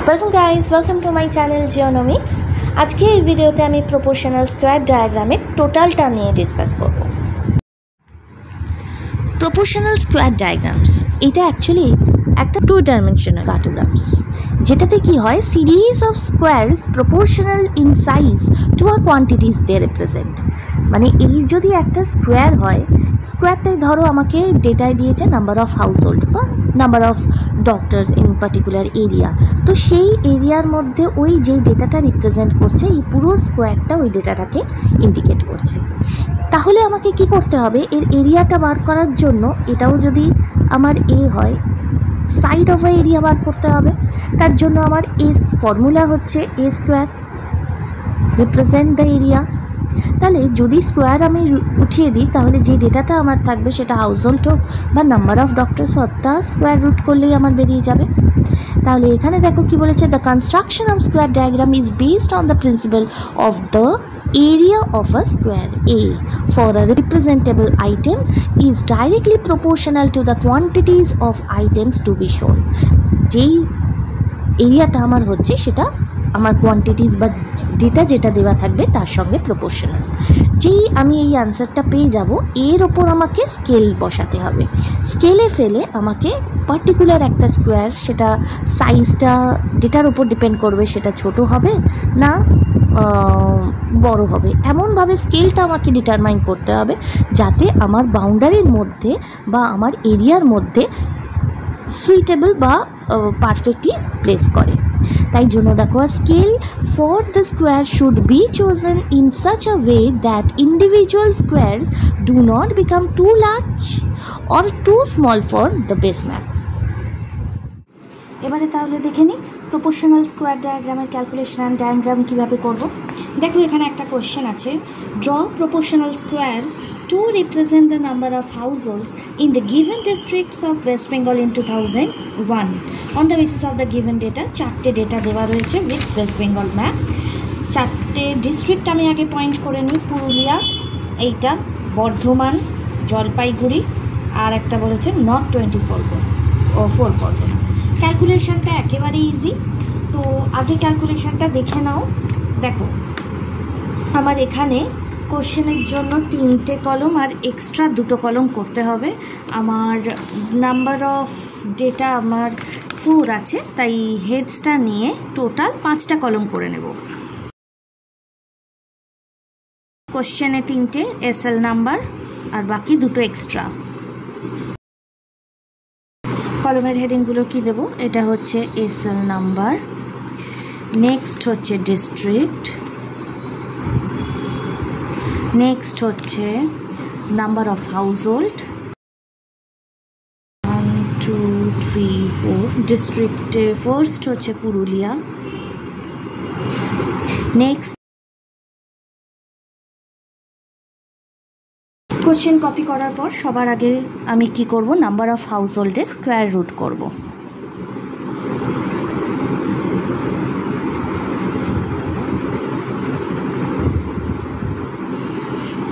Welcome guys, welcome to my channel Geonomics। আজকে এই ভিডিওতে আমি প্রপোর্শনাল স্কয়ার ডায়াগ্রামের টোটালটা নিয়ে ডিসকাস করব। প্রপোর্শনাল স্কয়ার ডায়াগ্রামস এটা অ্যাকচুয়ালি একটা 2 ডাইমেনশনাল কার্টোগ্রামস, যেটাতে কি হয় series of squares proportional in size to a quantities they represent. মানে এই যদি একটা স্কোয়ার হয়, স্কোয়ারটাই ধরো আমাকে ডেটায় দিয়েছে নাম্বার অফ হাউস হোল্ড বা number of doctors in particular area, তো সেই এরিয়ার মধ্যে ওই যেই ডেটাটা রিপ্রেজেন্ট করছে এই পুরো স্কোয়ারটা ওই ডেটাটাকে ইন্ডিকেট করছে। তাহলে আমাকে কি করতে হবে, এর এরিয়াটা বার করার জন্য এটাও যদি আমার এ হয়, সাইড অফ এরিয়া বার করতে হবে। তার জন্য আমার এ ফর্মুলা হচ্ছে এ স্কোয়ার রিপ্রেজেন্ট দ্য এরিয়া। তাহলে যদি স্কোয়ার আমি উঠিয়ে দিই, তাহলে যে ডেটাটা আমার থাকবে সেটা হাউস হোল্ড হোক বা নাম্বার অফ ডক্টরস হোক, তা স্কোয়ার রুট করলেই আমার বেরিয়ে যাবে। তাহলে এখানে দেখো কি বলেছে, the construction of square diagram is based on the principal of the area of a square A for a representable item is directly proportional to the quantities of items to be shown। যেই এরিয়াটা আমার হচ্ছে সেটা আমার quantities বা data যেটা দেওয়া থাকবে তার সঙ্গে প্রপোর্শনাল। যেই আমি এই আনসারটা পেয়ে যাব, এর ওপর আমাকে স্কেল বসাতে হবে। স্কেলে ফেলে আমাকে পার্টিকুলার একটা স্কোয়ার, সেটা সাইজটা ডেটার ওপর ডিপেন্ড করবে, সেটা ছোট হবে না বড় হবে, এমনভাবে স্কেলটা আমাকে ডিটারমাইন করতে হবে যাতে আমার বাউন্ডারির মধ্যে বা আমার এরিয়ার মধ্যে সুইটেবল বা পারফেক্টলি প্লেস করে। তাই জন্য দেখো, scale for the square should be chosen in such a way that individual squares do not become too large or too small for the base map. এবারে তাহলে দেখে নিই প্রপোর্শনাল স্কোয়ার ডায়াগ্রামের ক্যালকুলেশন অ্যান্ড ডায়াগ্রাম কীভাবে করব। দেখো এখানে একটা কোয়েশ্চেন আছে, draw proportional squares to represent the number of households in the given districts of West Bengal in 2001 on the basis of the given data. 4টে ডেটা দেওয়া রয়েছে উইথ ওয়েস্ট বেঙ্গল ম্যাপ। 4টে ডিস্ট্রিক্ট আমি আগে পয়েন্ট করে নিই, পুরুলিয়া, এইটা বর্ধমান, জলপাইগুড়ি, আর একটা বলেছে নর্থ 24 পরগনা। ক্যালকুলেশনটা একেবারে ইজি, তো আগে ক্যালকুলেশনটা দেখে নাও। দেখো আমার এখানে কোশ্চেনের জন্য 3টে কলম আর এক্সট্রা 2টো কলম করতে হবে। আমার নাম্বার অফ ডেটা আমার 4 আছে, তাই হেডসটা নিয়ে টোটাল 5টা কলম করে নেব। কোশ্চেনে 3টে এসএল নাম্বার আর বাকি 2টো এক্সট্রা। কলমের হেডিংগুলো কি দেব, এটা হচ্ছে এসএল নাম্বার, নেক্সট হচ্ছে ডিস্ট্রিক্ট, নেক্সট হচ্ছে নাম্বার অফ হাউস হোল্ড, 1 2 3 4, ডিস্ট্রিক্টে ফার্স্ট হচ্ছে পুরুলিয়া, নেক্সট কোশ্চেন কপি করার পর সবার আগে আমি কি করব, নাম্বার অফ হাউস হোল্ডের স্কোয়ার রুট করব।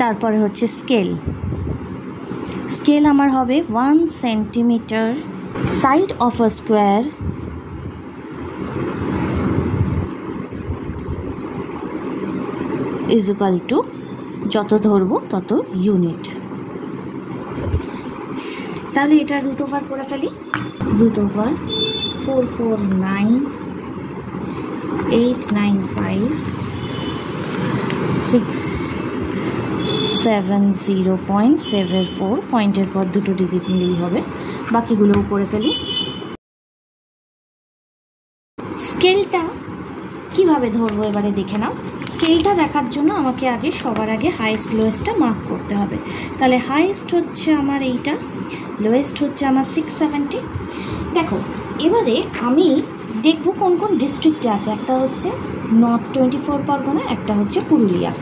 তারপরে হচ্ছে স্কেল। স্কেল আমার হবে 1 centimetre. Side of a square is equal to, যত ধরবো তত ইউনিট। তাহলে এটা রুট ওভার করে ফেলি, রুট ওভার 449,895,670.74, পয়েন্টের পর 2টো ডিজিট নিলেই হবে, বাকিগুলোও করে ফেলি। স্কেলটা কিভাবে ধরবো এবারে দেখে নাও। স্কেলটা দেখার জন্য আমাকে আগে সবার আগে হাইয়েস্ট লোয়েস্টটা মার্ক করতে হবে। তাহলে হাইয়েস্ট হচ্ছে আমার এইটা, লোয়েস্ট হচ্ছে আমার 670। দেখো এবারে আমি দেখব কোন কোন ডিস্ট্রিক্টে আছে। একটা হচ্ছে নর্থ 24 পরগনা, একটা হচ্ছে পুরুলিয়া,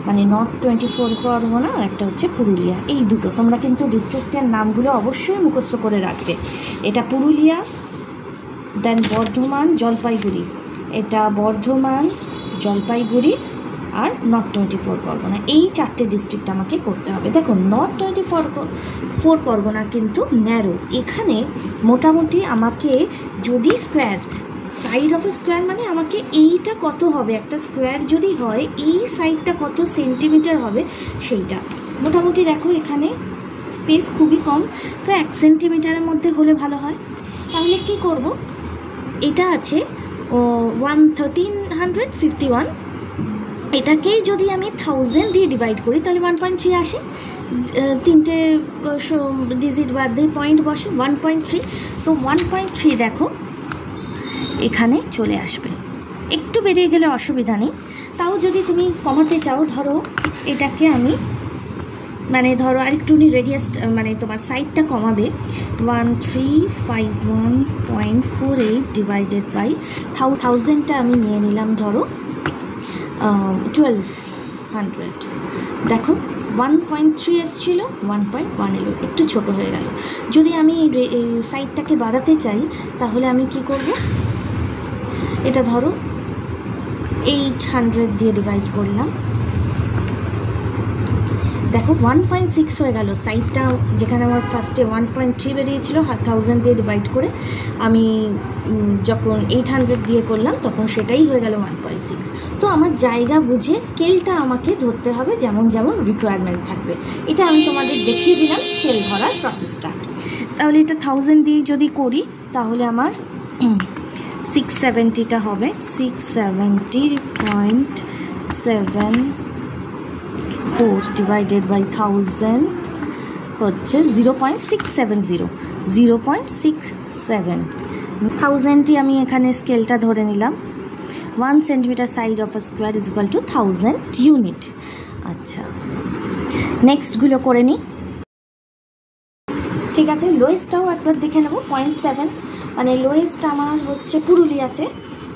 মানে নর্থ 24 পরগনা আর একটা হচ্ছে পুরুলিয়া, এই দুটো। তোমরা কিন্তু ডিস্ট্রিক্টের নামগুলো অবশ্যই মুখস্থ করে রাখবে। এটা পুরুলিয়া, দেন বর্ধমান, জলপাইগুড়ি, এটা বর্ধমান, জলপাইগুড়ি আর নর্থ 24 পরগনা, এই 4টে ডিস্ট্রিক্ট আমাকে করতে হবে। দেখো নর্থ 24 পরগনা কিন্তু ন্যারো, এখানে মোটামুটি আমাকে যদি square side of A square মানে আমাকে এইটা কত হবে, একটা স্কোয়ার যদি হয় এই সাইডটা কত সেন্টিমিটার হবে সেইটা। মোটামুটি দেখো এখানে স্পেস খুবই কম, তো 1 সেন্টিমিটারের মধ্যে হলে ভালো হয়। তাহলে কি করব, এটা আছে 1351, এটাকেই যদি আমি 1000 দিয়ে ডিভাইড করি তাহলে 1.3 আসে। 3টে ডিজিট বাদ দিয়ে পয়েন্ট বসে 1.3, তো 1.3 দেখো এখানে চলে আসবে। একটু বেরিয়ে গেলে অসুবিধা নেই, তাও যদি তুমি কমাতে চাও, ধরো এটাকে আমি মানে ধরো আরেকটুনি রেডিয়াস মানে তোমার সাইডটা কমাবে, 1351.48 ডিভাইডেড বাই 1000টা আমি নিয়ে নিলাম ধরো 1200। দেখো 1.3 এসেছিল, 1.1 এলো, একটু ছোট হয়ে গেল। যদি আমি এই সাইডটাকে বাড়াতে চাই তাহলে আমি কি করব, এটা ধরো 800 দিয়ে ডিভাইড করলাম, দেখো 1.6 হয়ে গেল। সাইডটা যেখানে আমার ফার্স্টে 1.3 বেরিয়েছিল 1000 দিয়ে ডিভাইড করে আমি যখন 800 দিয়ে করলাম তখন সেটাই হয়ে গেল 1.6। তো আমার জায়গা বুঝে স্কেলটা আমাকে ধরতে হবে, যেমন যেমন রিকোয়ারমেন্ট থাকবে। এটা আমি তোমাদের দেখিয়ে দিলাম স্কেল ধরার প্রসেসটা। তাহলে এটা 1000 দিয়ে যদি করি তাহলে আমার 670টা হবে, 670.74 ডিভাইডেড বাই 1000 হচ্ছে 0.670, 0.67। 1000টি আমি এখানে স্কেলটা ধরে নিলাম। 1 centimetre size of a square is equal two 1000 unit. আচ্ছা, নেক্সটগুলো করে নিই। ঠিক আছে, লোয়েস্টটাও একবার দেখে নেব। 0.7 মানে লোয়েস্ট আমার হচ্ছে পুরুলিয়াতে,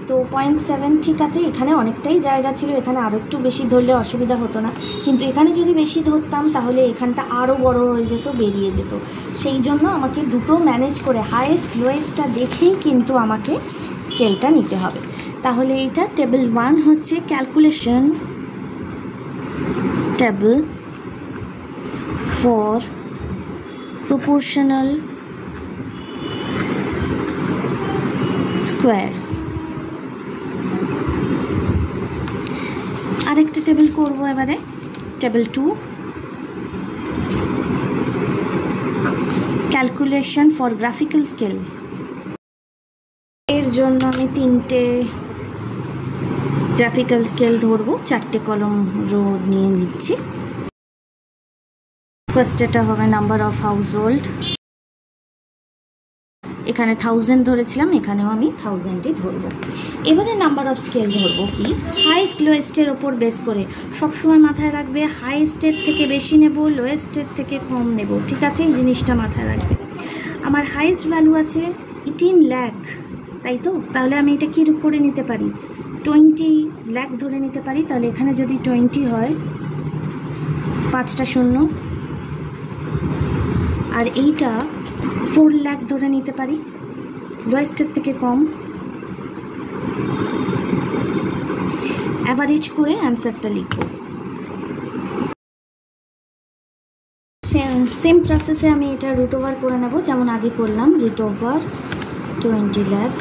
তো 0.7 ঠিক আছে। এখানে অনেকটাই জায়গা ছিল, এখানে আরও একটু বেশি ধরলে অসুবিধা হতো না, কিন্তু এখানে যদি বেশি ধরতাম তাহলে এখানটা আরও বড় হয়ে যেত, বেরিয়ে যেত। সেই জন্য আমাকে দুটো ম্যানেজ করে হাইয়েস্ট লোয়েস্টটা দেখেই কিন্তু আমাকে স্কেলটা নিতে হবে। তাহলে এটা টেবিল 1 হচ্ছে calculation table for proportional squares। আরেকটা টেবিল করব এবারে, table 2 calculation for graphical scale. এর জন্য আমি 3টে গ্রাফিক্যাল স্কেল ধরবো, 4টে কলম রো নিয়ে নিচ্ছি। ফার্স্ট এটা হবে নাম্বার অফ হাউস হোল্ড, এখানে 1000 ধরেছিলাম, এখানেও আমি 1000ই ধরবো। এবারে নাম্বার অফ স্কেল ধরবো কি হাইস্ট লোয়েস্টের ওপর বেস করে। সবসময় মাথায় রাখবে হাইস্টের থেকে বেশি নেব, লোয়েস্টের থেকে কম নেব, ঠিক আছে? এই জিনিসটা মাথায় রাখবে। আমার হাইস্ট ভ্যালু আছে 18 লাখ, তাই তো? তাহলে আমি এটা কী করে নিতে পারি, 20 লাখ ধরে নিতে পারি। তাহলে এখানে যদি 20 হয় 5টা শূন্য, আর এইটা 4 লাখ ধরে নিতে পারি, লোয়েস্টের থেকে কম। অ্যাভারেজ করে অ্যান্সারটা লিখব। সেম প্রসেসে আমি এটা রুট ওভার করে নেব, যেমন আগে করলাম। রুট ওভার 20 লাখ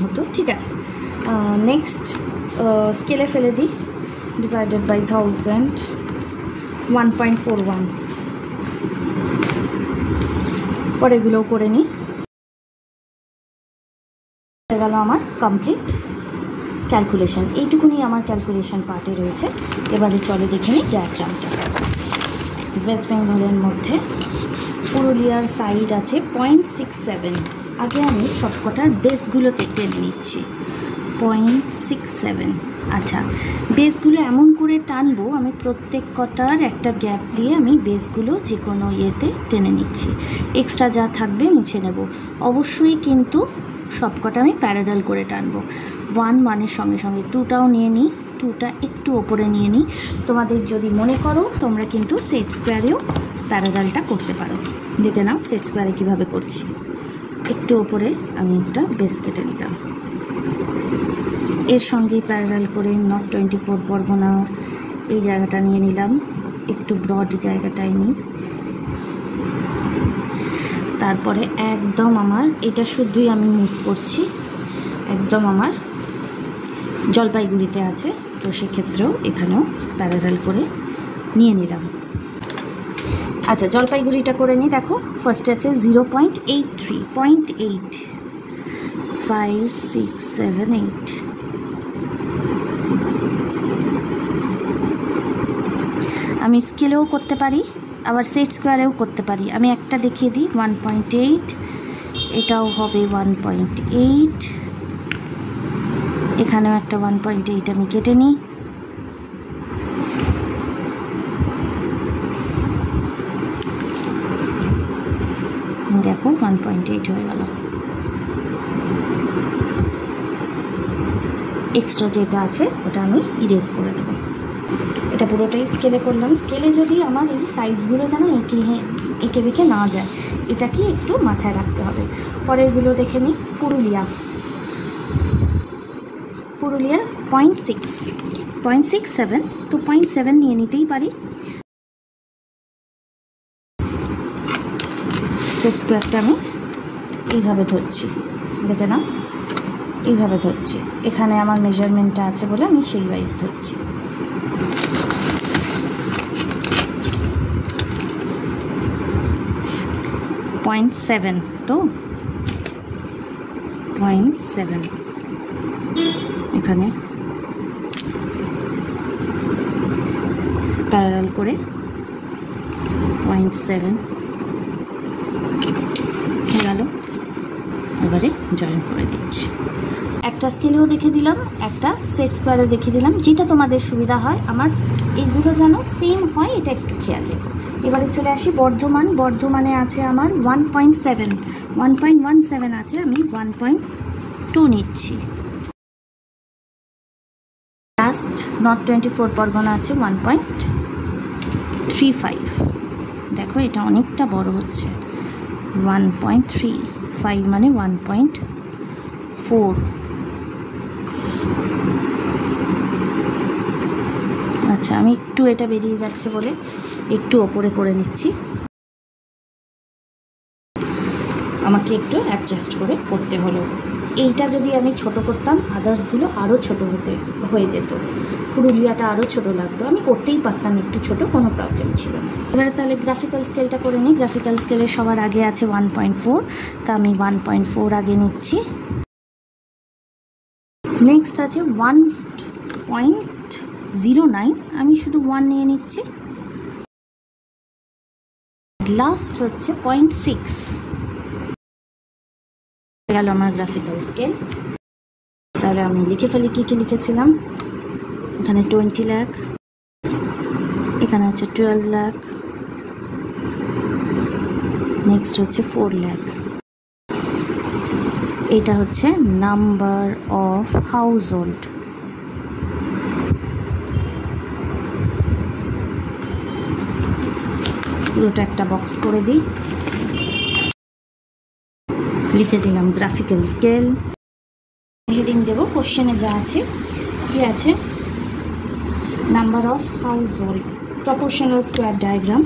হতো, ঠিক আছে। নেক্সট স্কেলে ফেলে দিই, ডিভাইডেড বাই 1000, 1.41। পরেগুলোও করে নিই, হয়ে গেল আমার কমপ্লিট ক্যালকুলেশন। এইটুকুনি আমার ক্যালকুলেশন পার্টে রয়েছে। এবারে চলো দেখে নিই ডায়াগ্রামটা। ওয়েস্ট বেঙ্গলের মধ্যে পুরুলিয়ার সাইড আছে 0.67। আগে আমি সবকটার বেসগুলোতে টেনে নিচ্ছি। 0.67। আচ্ছা, বেসগুলো এমন করে টানবো, আমি প্রত্যেক কটার একটা গ্যাপ দিয়ে আমি বেসগুলো যে কোনো ইয়েতে টেনে নিচ্ছি। এক্সট্রা যা থাকবে মুছে নেব। অবশ্যই কিন্তু সবকটা আমি প্যারালাল করে টানবো। 1 মানের সঙ্গে সঙ্গে 2টাও নিয়ে নিই, 2টা একটু ওপরে নিয়ে নিই। তোমাদের যদি মনে করো তোমরা কিন্তু সেট স্কোয়ারেও প্যারালালটা করতে পারো। দেখে নাও সেট স্কোয়ারে কীভাবে করছি। একটু ওপরে আমি একটা বেস কেটে নিলাম। এর সঙ্গেই প্যারালাল করে নর্থ 24 পরগনা এই জায়গাটা নিয়ে নিলাম, একটু ব্রড জায়গাটাই নিই। তারপরে একদম আমার এটা শুধুই আমি মুভ করছি, একদম আমার জলপাইগুড়িতে আছে, তো সেক্ষেত্রেও এখানেও প্যারালাল করে নিয়ে নিলাম। আচ্ছা, জলপাইগুড়িটা করে নিই। দেখো ফার্স্টে আছে 0.83, 0.8, 5, 6, 7, 8। আমি স্কেলেও করতে পারি, আবার সেট স্কোয়ারেও করতে পারি। আমি একটা দেখিয়ে দিই, 1.8, এটাও হবে 1.8, এখানেও একটা 1.8 আমি কেটে নিই। দেখো 1.8 হয়ে গেল। এক্সট্রা যেটা আছে ওটা আমি ইরেজ করে দেবো। এটা পুরোটাই স্কেলে করলাম। স্কেলে যদি আমার এই সাইডসগুলো যেন এঁকে বেঁকে না যায়, এটাকে একটু মাথায় রাখতে হবে। পরেরগুলো দেখে নিই। পুরুলিয়া 0.67, তো 0.7 নিয়ে নিতেই পারি। সেট স্কোয়ারটা আমি এইভাবে ধরছি, দেখে না, এইভাবে ধরছি। এখানে আমার মেজারমেন্টটা আছে বলে আমি সেই ওয়াইজ ধরছি। .7, তো 0.7 এখানে প্যারালাল করে 0.7 হয়ে গেল। এবারে জয়েন করে দিচ্ছি। একটা স্কেলেও দেখে দিলাম, একটা সেট স্কোয়ারেও দেখে দিলাম, যেটা তোমাদের সুবিধা হয়। আমার এগুলো যেন সেম হয় এটা একটু খেয়াল রেখো। এবারে চলে আসি বর্ধমানে আছে আমার 1.17 আছে, আমি 1.2 নিচ্ছি। লাস্ট নর্থ 24 পরগনা আছে 1.35। দেখো এটা অনেকটা বড় হচ্ছে, 1.35 মানে 1.4। আচ্ছা, আমি একটু এটা বেরিয়ে যাচ্ছে বলে একটু ওপরে করে নিচ্ছি, আমাকে একটু অ্যাডজাস্ট করে করতে হলো। এইটা যদি আমি ছোট করতাম, আদার্সগুলো আরও ছোট হয়ে যেত, পুরুলিয়াটা আরও ছোট লাগতো। আমি করতেই পারতাম একটু ছোট, কোনো প্রবলেম ছিল না। এবারে তাহলে গ্রাফিক্যাল স্কেলটা করে নিই। গ্রাফিক্যাল স্কেলের সবার আগে আছে 1.4, তা আমি 1.4 আগে নিচ্ছি। নেক্সট আছে 1.09, আমি শুধু 1 নিয়ে নিচ্ছি। লাস্ট হচ্ছে 0.6 গেল আমার গ্রাফিক্যাল স্কেল। তাহলে আমি লিখে ফেলি কী কী লিখেছিলাম। এখানে 20 লাখ, এখানে হচ্ছে 12 লাখ, নেক্সট হচ্ছে 4 লাখ। এটা হচ্ছে নাম্বার অফ হাউস হোল্ড। পুরোটা একটা বক্স করে দিই, লিখে দিলাম গ্রাফিক্যাল স্কেল। হেডিং দেব কোশ্চেনে যা আছে, কি আছে, number of house hold, proportional square diagram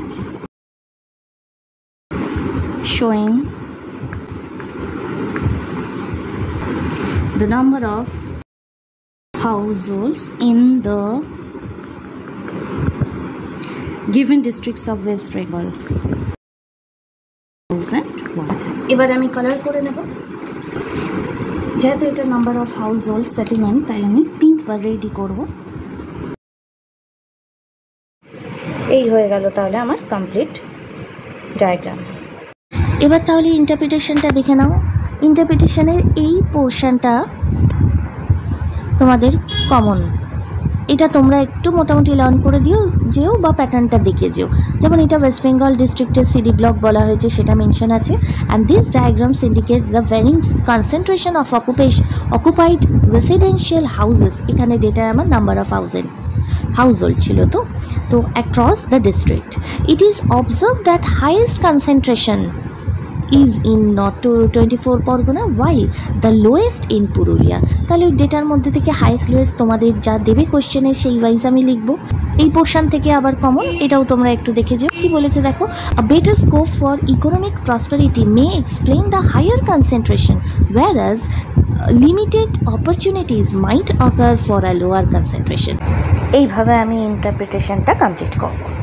showing the number of households in the given districts of West Bengal. এবার আমি কালার করে নেব। যেহেতু এটা number of house hold settlement, তাই আমি পিঙ্ক বা রেডি করব। এই হয়ে গেল তাহলে আমার কমপ্লিট ডায়াগ্রাম। এবার তাহলে ইন্টারপ্রিটেশনটা দেখে নাও। ইন্টারপ্রিটেশনের এই পোর্শনটা তোমাদের কমন, এটা তোমরা একটু মোটামুটি লার্ন করে যেও বা প্যাটার্নটা দেখে যেও। যেমন এটা ওয়েস্ট বেঙ্গল ডিস্ট্রিক্টের সিডি ব্লক বলা হয়েছে, সেটা মেনশন আছে। And this diagrams indicates the varying concentration of occupied residential houses. এখানে ডেটা আমার নাম্বার অফ হাউসহোল্ড ছিল, তো across the district. It is observe that highest concentration is in not 24 Pargana while the lowest in Purulia. তাহলে ডেটার মধ্যে থেকে highest lowest তোমাদের যা দেবে কোশ্চেনে সেই ওয়াইজ আমি লিখবো। এই পোর্শন থেকে আবার কমন, এটাও তোমরা একটু দেখে যাও কি বলেছে দেখো। a better scope for economic prosperity may explain the higher concentration whereas limited opportunities might occur for a lower concentration। এইভাবে আমি ইন্টারপ্রিটেশনটা কমপ্লিট করব।